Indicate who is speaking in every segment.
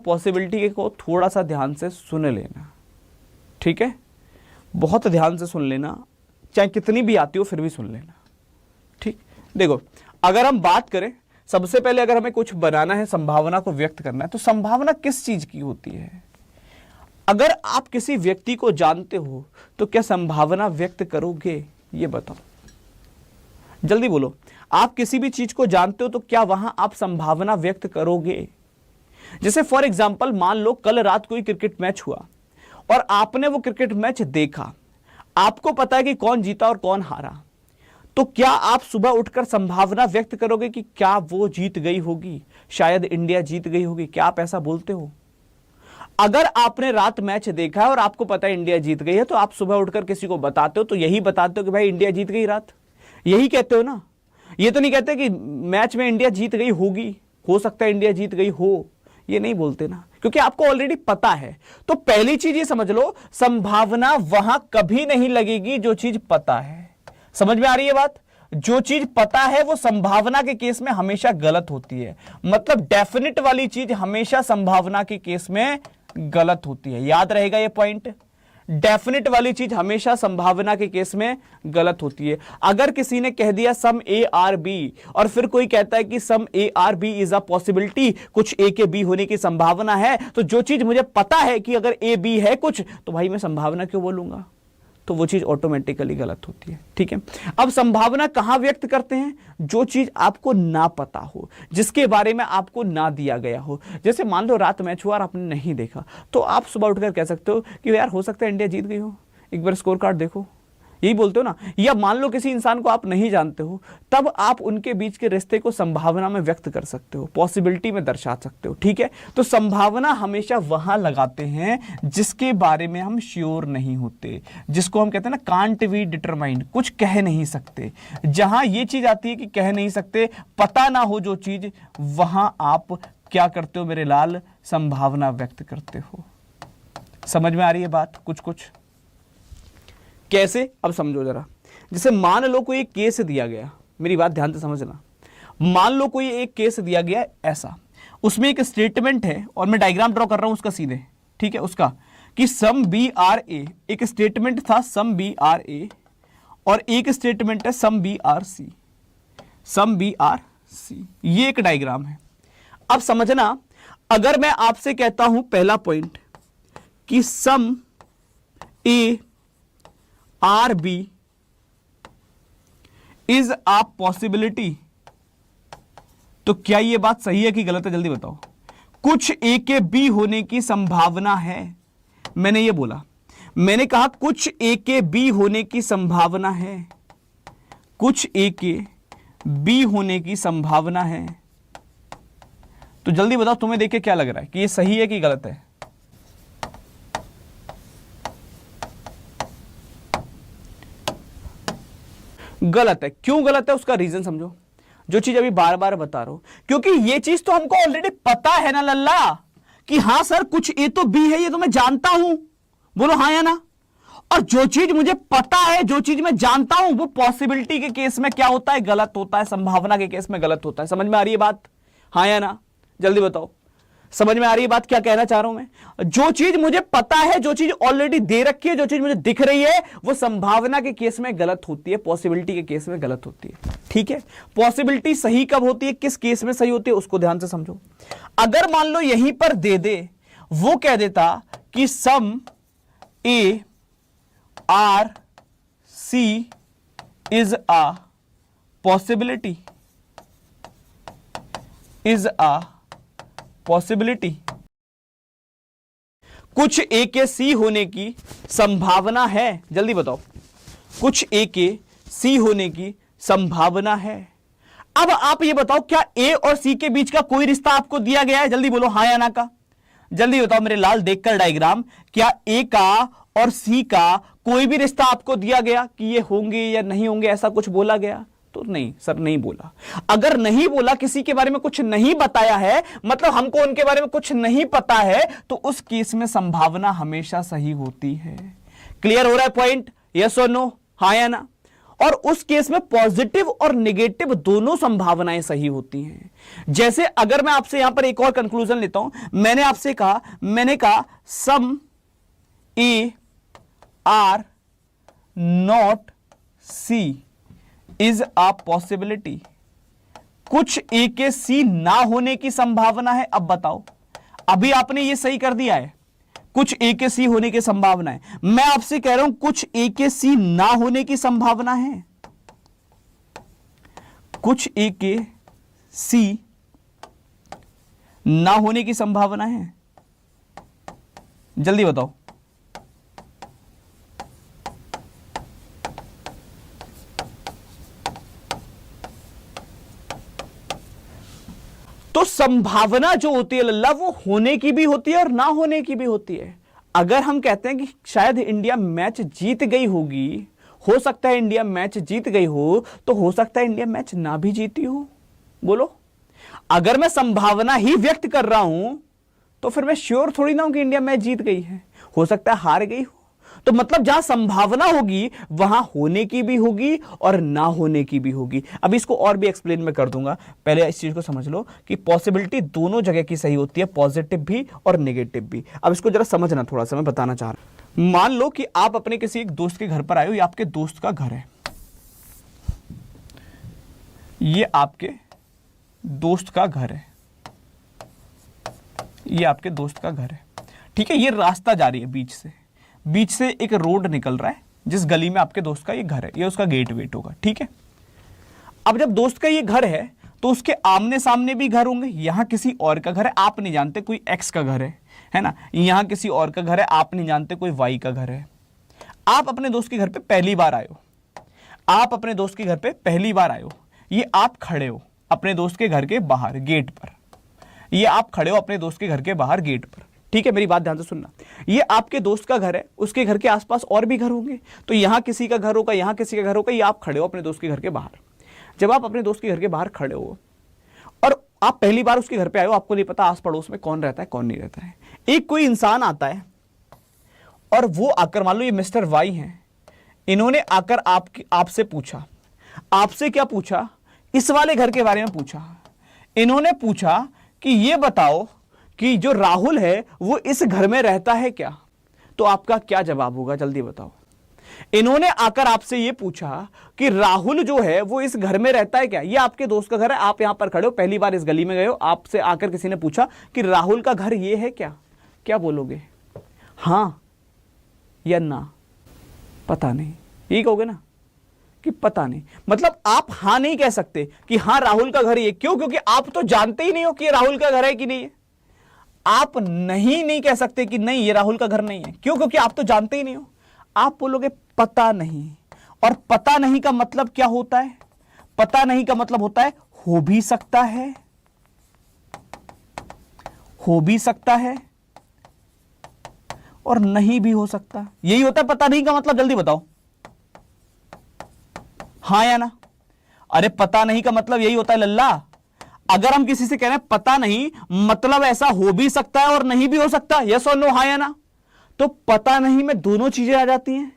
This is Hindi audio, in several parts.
Speaker 1: पॉसिबिलिटी को थोड़ा सा ध्यान से सुन लेना, ठीक है, बहुत ध्यान से सुन लेना, चाहे कितनी भी आती हो फिर भी सुन लेना, ठीक। देखो, अगर हम बात करें, सबसे पहले अगर हमें कुछ बनाना है, संभावना को व्यक्त करना है, तो संभावना किस चीज की होती है? अगर आप किसी व्यक्ति को जानते हो तो क्या संभावना व्यक्त करोगे? ये बताओ, जल्दी बोलो। आप किसी भी चीज को जानते हो तो क्या वहां आप संभावना व्यक्त करोगे? जैसे फॉर एग्जाम्पल, मान लो कल रात कोई क्रिकेट मैच हुआ और आपने वो क्रिकेट मैच देखा, आपको पता है कि कौन जीता और कौन हारा, तो क्या आप सुबह उठकर संभावना व्यक्त करोगे कि क्या वो जीत गई होगी, शायद इंडिया जीत गई होगी? क्या आप ऐसा बोलते हो? अगर आपने रात मैच देखा है और आपको पता है इंडिया जीत गई है, तो आप सुबह उठकर किसी को बताते हो तो यही बताते हो कि भाई इंडिया जीत गई रात, यही कहते हो ना। ये तो नहीं कहते कि मैच में इंडिया जीत गई होगी, हो सकता है इंडिया जीत गई हो, ये नहीं बोलते ना, क्योंकि आपको ऑलरेडी पता है। तो पहली चीज ये समझ लो, संभावना वहां कभी नहीं लगेगी जो चीज पता है। समझ में आ रही है बात? जो चीज पता है वो संभावना के केस में हमेशा गलत होती है। मतलब डेफिनेट वाली चीज हमेशा संभावना के केस में गलत होती है। याद रहेगा ये पॉइंट? डेफिनेट वाली चीज हमेशा संभावना के केस में गलत होती है। अगर किसी ने कह दिया सम ए आर बी और फिर कोई कहता है कि some A are B is a possibility, कुछ ए के बी होने की संभावना है, तो जो चीज मुझे पता है कि अगर ए बी है कुछ, तो भाई मैं संभावना क्यों बोलूंगा? तो वो चीज ऑटोमेटिकली गलत होती है, ठीक है। अब संभावना कहां व्यक्त करते हैं? जो चीज आपको ना पता हो, जिसके बारे में आपको ना दिया गया हो। जैसे मान लो रात मैच हुआ और आपने नहीं देखा, तो आप सुबह उठकर कह सकते हो कि यार हो सकता है इंडिया जीत गई हो, एक बार स्कोर कार्ड देखो, यही बोलते हो ना। या मान लो किसी इंसान को आप नहीं जानते हो, तब आप उनके बीच के रिश्ते को संभावना में व्यक्त कर सकते हो, पॉसिबिलिटी में दर्शा सकते हो, ठीक है। तो संभावना हमेशा वहां लगाते हैं जिसके बारे में हम श्योर नहीं होते, जिसको हम कहते हैं ना कांट बी डिटरमाइंड, कुछ कह नहीं सकते। जहां ये चीज आती है कि कह नहीं सकते, पता ना हो जो चीज, वहां आप क्या करते हो मेरे लाल? संभावना व्यक्त करते हो। समझ में आ रही है बात? कुछ कुछ कैसे? अब समझो जरा। जैसे मान लो कोई एक केस दिया गया, मेरी बात ध्यान से समझना। मान लो कोई एक केस दिया गया ऐसा, उसमें एक स्टेटमेंट है और मैं डायग्राम ड्रॉ कर रहा हूं उसका सीधे, ठीक है, उसका कि सम बी आर ए, एक स्टेटमेंट था सम बी आर ए और एक स्टेटमेंट है some B are C, some B are C, ये एक डायग्राम है। अब समझना, अगर मैं आपसे कहता हूं पहला पॉइंट कि some A are B is a possibility, तो क्या यह बात सही है कि गलत है? जल्दी बताओ। कुछ ए के बी होने की संभावना है, मैंने ये बोला, मैंने कहा कुछ ए के बी होने की संभावना है, कुछ ए के बी होने की संभावना है। तो जल्दी बताओ, तुम्हें देख के क्या लग रहा है कि ये सही है कि गलत है? गलत है। क्यों गलत है उसका रीजन समझो, जो चीज अभी बार बार बता रहा हूं, क्योंकि ये चीज तो हमको ऑलरेडी पता है ना लल्ला, कि हां सर कुछ ए तो बी है, ये तो मैं जानता हूं, बोलो हां या ना। और जो चीज मुझे पता है, जो चीज मैं जानता हूं, वो पॉसिबिलिटी के केस में क्या होता है? गलत होता है, संभावना के केस में गलत होता है। समझ में आ रही है बात? हां या ना? जल्दी बताओ, समझ में आ रही है बात? क्या कहना चाह रहा हूं मैं? जो चीज मुझे पता है, जो चीज ऑलरेडी दे रखी है, जो चीज मुझे दिख रही है, वो संभावना के केस में गलत होती है, पॉसिबिलिटी के केस में गलत होती है, ठीक है। पॉसिबिलिटी सही कब होती है, किस केस में सही होती है, उसको ध्यान से समझो। अगर मान लो यहीं पर दे दे, वो कह देता कि some A are C is a possibility, is a possibility, कुछ ए के सी होने की संभावना है। जल्दी बताओ, कुछ ए के सी होने की संभावना है। अब आप ये बताओ, क्या ए और सी के बीच का कोई रिश्ता आपको दिया गया है? जल्दी बोलो हां या ना का। जल्दी बताओ मेरे लाल, देखकर डायग्राम, क्या ए का और सी का कोई भी रिश्ता आपको दिया गया कि ये होंगे या नहीं होंगे, ऐसा कुछ बोला गया? तो नहीं सर, नहीं बोला। अगर नहीं बोला, किसी के बारे में कुछ नहीं बताया है, मतलब हमको उनके बारे में कुछ नहीं पता है, तो उस केस में संभावना हमेशा सही होती है। क्लियर हो रहा है पॉइंट? यस और नो, हां या ना? और उस केस में पॉजिटिव और नेगेटिव दोनों संभावनाएं सही होती हैं। जैसे अगर मैं आपसे यहां पर एक और कंक्लूजन लेता हूं, मैंने कहा some A are not C is a possibility. कुछ ए के सी ना होने की संभावना है। अब बताओ, अभी आपने ये सही कर दिया है, कुछ ए के सी होने की संभावना है। मैं आपसे कह रहा हूं कुछ ए के सी ना होने की संभावना है। कुछ ए के सी ना होने की संभावना है। जल्दी बताओ। तो संभावना जो होती है लल्ला, वो होने की भी होती है और ना होने की भी होती है। अगर हम कहते हैं कि शायद इंडिया मैच जीत गई होगी, हो सकता है इंडिया मैच जीत गई हो, तो हो सकता है इंडिया मैच ना भी जीती हो। बोलो, अगर मैं संभावना ही व्यक्त कर रहा हूं तो फिर मैं श्योर थोड़ी ना हूं कि इंडिया मैच जीत गई है, हो सकता है हार गई हो। तो मतलब जहां संभावना होगी वहां होने की भी होगी और ना होने की भी होगी। अब इसको और भी एक्सप्लेन मैं कर दूंगा, पहले इस चीज को समझ लो कि पॉसिबिलिटी दोनों जगह की सही होती है, पॉजिटिव भी और नेगेटिव भी। अब इसको जरा समझना, थोड़ा सा मैं बताना चाह रहा हूं। मान लो कि आप अपने किसी एक दोस्त के घर पर आए हो, ये आपके दोस्त का घर है, ये आपके दोस्त का घर है, ये आपके दोस्त का घर है, ठीक है। ये रास्ता जा रही है, बीच से एक रोड निकल रहा है, जिस गली में आपके दोस्त का ये घर है, ये उसका गेट वेट होगा, ठीक है। अब जब दोस्त का ये घर है तो उसके आमने सामने भी घर होंगे। यहां किसी और का घर है, आप नहीं जानते, कोई एक्स का घर है ना। यहां किसी और का घर है, आप नहीं जानते, कोई वाई का घर है। आप अपने दोस्त के घर पे पहली बार आए हो, आप अपने दोस्त के घर पे पहली बार आए हो। ये आप खड़े हो अपने दोस्त के घर के बाहर गेट पर, ये आप खड़े हो अपने दोस्त के घर के बाहर गेट पर, ठीक है। मेरी बात ध्यान से सुनना, ये आपके दोस्त का घर है, उसके घर के आसपास और भी घर होंगे, तो यहां किसी का घर होगा, यहां किसी का घर होगा। ये आप खड़े हो अपने दोस्त के घर के बाहर। जब आप अपने दोस्त के घर के बाहर खड़े हो और आप पहली बार उसके घर पे आए हो, आपको नहीं पता आस पड़ोस में कौन रहता है कौन नहीं रहता है। एक कोई इंसान आता है और वो आकर, मान लो ये मिस्टर वाई हैं, इन्होंने आकर आपसे पूछा। आपसे क्या पूछा? इस वाले घर के बारे में पूछा। इन्होंने पूछा कि ये बताओ कि जो राहुल है वो इस घर में रहता है क्या? तो आपका क्या जवाब होगा, जल्दी बताओ। इन्होंने आकर आपसे ये पूछा कि राहुल जो है वो इस घर में रहता है क्या? ये आपके दोस्त का घर है, आप यहां पर खड़े हो, पहली बार इस गली में गए हो, आपसे आकर किसी ने पूछा कि राहुल का घर ये है क्या? क्या बोलोगे, हां या ना? पता नहीं, यही कहोगे ना कि पता नहीं। मतलब आप हां नहीं कह सकते कि हां राहुल का घर ये। क्यों? क्योंकि आप तो जानते ही नहीं हो कि ये राहुल का घर है कि नहीं है। आप नहीं कह सकते कि नहीं ये राहुल का घर नहीं है। क्यों? क्योंकि आप तो जानते ही नहीं हो। आप बोलोगे पता नहीं, और पता नहीं का मतलब क्या होता है? पता नहीं का मतलब होता है हो भी सकता है, हो भी सकता है और नहीं भी हो सकता। यही होता है पता नहीं का मतलब। जल्दी बताओ, हां या ना? अरे पता नहीं का मतलब यही होता है लल्ला। अगर हम किसी से कह रहे हैं पता नहीं, मतलब ऐसा हो भी सकता है और नहीं भी हो सकता। यस और नो, हां या ना? तो पता नहीं में दोनों चीजें आ जाती हैं,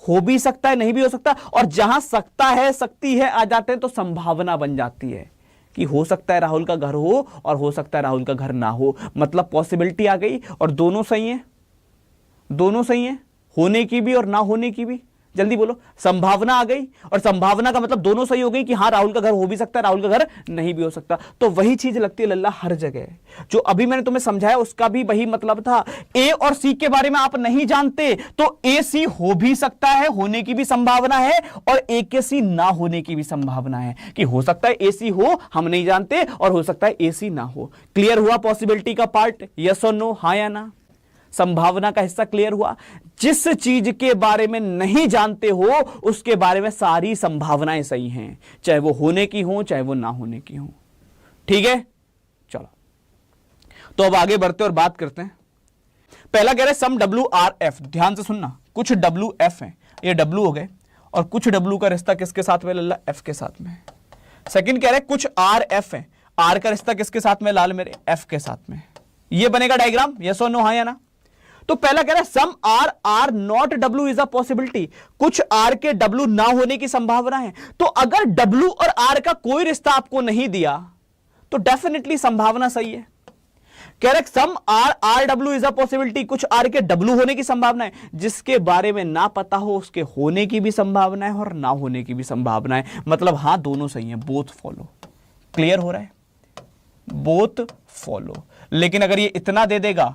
Speaker 1: हो भी सकता है नहीं भी हो सकता। और जहां सकता है सकती है आ जाते हैं तो संभावना बन जाती है कि हो सकता है राहुल का घर हो और हो सकता है राहुल का घर ना हो। मतलब पॉसिबिलिटी आ गई और दोनों सही है, दोनों सही है, होने की भी और ना होने की भी। जल्दी बोलो, संभावना आ गई और संभावना का मतलब दोनों सही हो गई कि हां राहुल का घर हो भी सकता है, राहुल का घर नहीं भी हो सकता। तो वही चीज लगती है लल्ला हर जगह। जो अभी मैंने तुम्हें समझाया उसका भी वही मतलब था। ए और सी के बारे में आप नहीं जानते तो ए सी हो भी सकता है, होने की भी संभावना है, और ए के सी ना होने की भी संभावना है कि हो सकता है ए सी हो, हम नहीं जानते, और हो सकता है ए सी ना हो। क्लियर हुआ पॉसिबिलिटी का पार्ट? यस और नो, हां या ना? संभावना का हिस्सा क्लियर हुआ। जिस चीज के बारे में नहीं जानते हो उसके बारे में सारी संभावनाएं सही हैं, चाहे वो होने की हो चाहे वो ना होने की हो। ठीक है, चलो तो अब आगे बढ़ते और बात करते हैं। पहला कह रहे सम डब्ल्यू आर एफ। ध्यान से सुनना, कुछ डब्ल्यू एफ है, ये डब्ल्यू हो गए, और कुछ डब्ल्यू का रिश्ता किसके साथ में लल्ला? एफ के साथ में। सेकंड कह रहे कुछ आर एफ है, आर का रिश्ता किसके साथ में लाल मेरे? एफ के साथ में। ये बनेगा डायग्राम। यस और नो, हां या ना? तो पहला कह रहा है some R are not W is a possibility, कुछ आर के डब्ल्यू ना होने की संभावना है। तो अगर डब्ल्यू और आर का कोई रिश्ता आपको नहीं दिया तो डेफिनेटली संभावना सही है। कह रहे some R are W is a possibility, कुछ आर के डब्ल्यू होने की संभावना है, जिसके बारे में ना पता हो उसके होने की भी संभावना है और ना होने की भी संभावना है। मतलब हां दोनों सही है, बोथ फॉलो। क्लियर हो रहा है, बोथ फॉलो। लेकिन अगर ये इतना दे देगा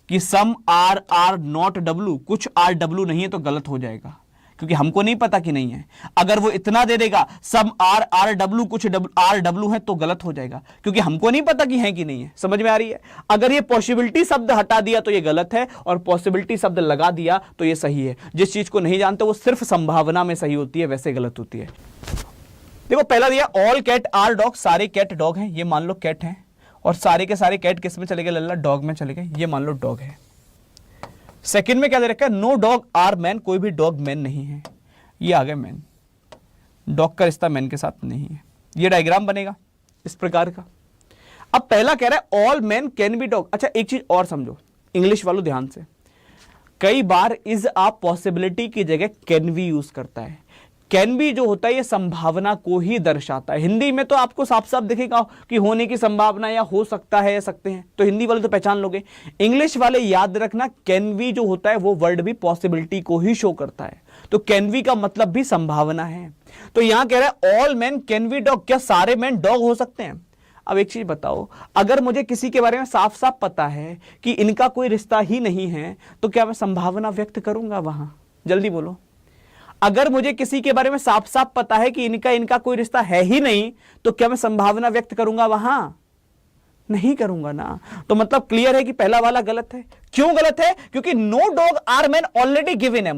Speaker 1: कि some R are not W, कुछ आर डब्ल्यू नहीं है, तो गलत हो जाएगा, क्योंकि हमको नहीं पता कि नहीं है। अगर वो इतना दे देगा सम आर आर डब्ल्यू, कुछ आर डब्ल्यू है, तो गलत हो जाएगा, क्योंकि हमको नहीं पता कि है कि नहीं है। समझ में आ रही है? अगर ये पॉसिबिलिटी शब्द हटा दिया तो ये गलत है, और पॉसिबिलिटी शब्द लगा दिया तो ये सही है। जिस चीज को नहीं जानते वो सिर्फ संभावना में सही होती है, वैसे गलत होती है। देखो पहला दिया ऑल कैट आर डॉग, सारे कैट डॉग हैं, ये मान लो कैट हैं, और सारे के सारे कैट किस में चले गए लल्ला? डॉग में चले गए, ये मान लो डॉग है। सेकंड में क्या दे रखा है? नो डॉग आर मैन, कोई भी डॉग मैन नहीं है, ये आ गए मैन। डॉग का रिश्ता मैन के साथ नहीं है। ये डायग्राम बनेगा इस प्रकार का। अब पहला कह रहा है all man can be dog. अच्छा एक चीज और समझो, इंग्लिश वालों ध्यान से, कई बार इज आ पॉसिबिलिटी की जगह कैन बी यूज करता है। कैन बी जो होता है ये संभावना को ही दर्शाता है। हिंदी में तो आपको साफ साफ दिखेगा कि होने की संभावना या हो सकता है या सकते हैं, तो हिंदी वाले तो पहचान लोगे। इंग्लिश वाले याद रखना कैन बी जो होता है वो वर्ड भी पॉसिबिलिटी को ही शो करता है, तो कैन बी का मतलब भी संभावना है। तो यहां कह रहा है all man can be dog, क्या सारे मैन डॉग हो सकते हैं? अब एक चीज बताओ, अगर मुझे किसी के बारे में साफ साफ पता है कि इनका कोई रिश्ता ही नहीं है, तो क्या मैं संभावना व्यक्त करूंगा वहां? जल्दी बोलो। अगर मुझे किसी के बारे में साफ साफ पता है कि इनका कोई रिश्ता है ही नहीं, तो क्या मैं संभावना व्यक्त करूंगा वहां? नहीं करूंगा ना। तो मतलब क्लियर है कि पहला वाला गलत है। क्यों गलत है? क्योंकि no dog are man already given है।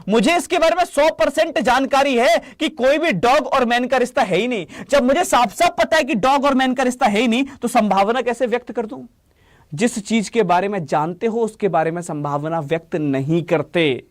Speaker 1: मुझे इसके बारे में 100% जानकारी है कि कोई भी डॉग और मैन का रिश्ता है ही नहीं। जब मुझे साफ साफ पता है कि डॉग और मैन का रिश्ता है ही नहीं, तो संभावना कैसे व्यक्त कर दूं? जिस चीज के बारे में जानते हो उसके बारे में संभावना व्यक्त नहीं करते।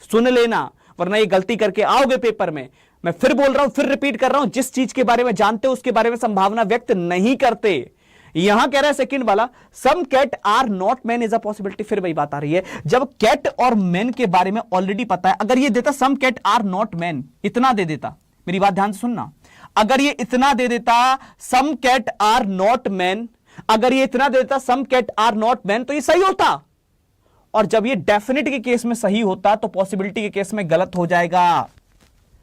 Speaker 1: सुन लेना, वरना ये गलती करके आओगे पेपर में। मैं फिर बोल रहा हूं, फिर रिपीट कर रहा हूं, जिस चीज के बारे में जानते हो उसके बारे में संभावना व्यक्त नहीं करते। यहां कह रहा है सेकंड वाला some cat are not man is a possibility. फिर वही बात आ रही है, जब कैट और मैन के बारे में ऑलरेडी पता है। अगर ये देता सम कैट आर नॉट मैन, इतना दे देता, मेरी बात ध्यान से सुनना, अगर ये इतना दे देता सम कैट आर नॉट मैन, अगर ये इतना दे देता सम कैट आर नॉट मैन, तो ये सही होता। और जब ये डेफिनेट के केस में सही होता तो पॉसिबिलिटी के केस में गलत हो जाएगा।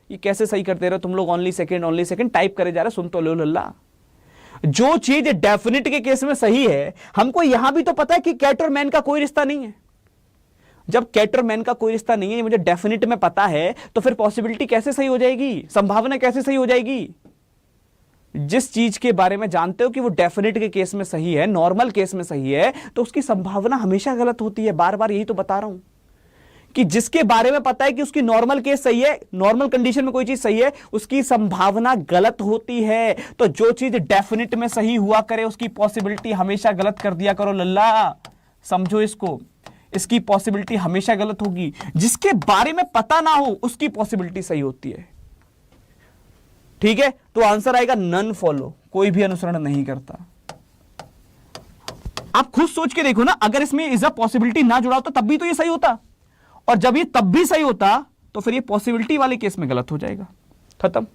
Speaker 1: ये कैसे सही करते रहे तुम लोग? ओनली सेकंड टाइप करे जा रहे, सुन तो लो लल्ला। जो चीज डेफिनेट के केस में सही है, हमको यहां भी तो पता है कि कैट और मैन का कोई रिश्ता नहीं है। जब कैट और मैन का कोई रिश्ता नहीं है, मुझे डेफिनेट में पता है, तो फिर पॉसिबिलिटी कैसे सही हो जाएगी? संभावना कैसे सही हो जाएगी? जिस चीज के बारे में जानते हो कि वो डेफिनेट के केस में सही है, नॉर्मल केस में सही है, तो उसकी संभावना हमेशा गलत होती है। बार बार यही तो बता रहा हूं कि जिसके बारे में पता है कि उसकी नॉर्मल केस सही है, नॉर्मल कंडीशन में कोई चीज सही है, उसकी संभावना गलत होती है। तो जो चीज डेफिनेट में सही हुआ करे उसकी पॉसिबिलिटी हमेशा गलत कर दिया करो लल्ला। समझो इसको, इसकी पॉसिबिलिटी हमेशा गलत होगी। जिसके बारे में पता ना हो उसकी पॉसिबिलिटी सही होती है। ठीक है, तो आंसर आएगा नन फॉलो, कोई भी अनुसरण नहीं करता। आप खुद सोच के देखो ना, अगर इसमें इज अ पॉसिबिलिटी ना जुड़ा होता तब भी तो ये सही होता, और जब ये तब भी सही होता तो फिर ये पॉसिबिलिटी वाले केस में गलत हो जाएगा। खत्म।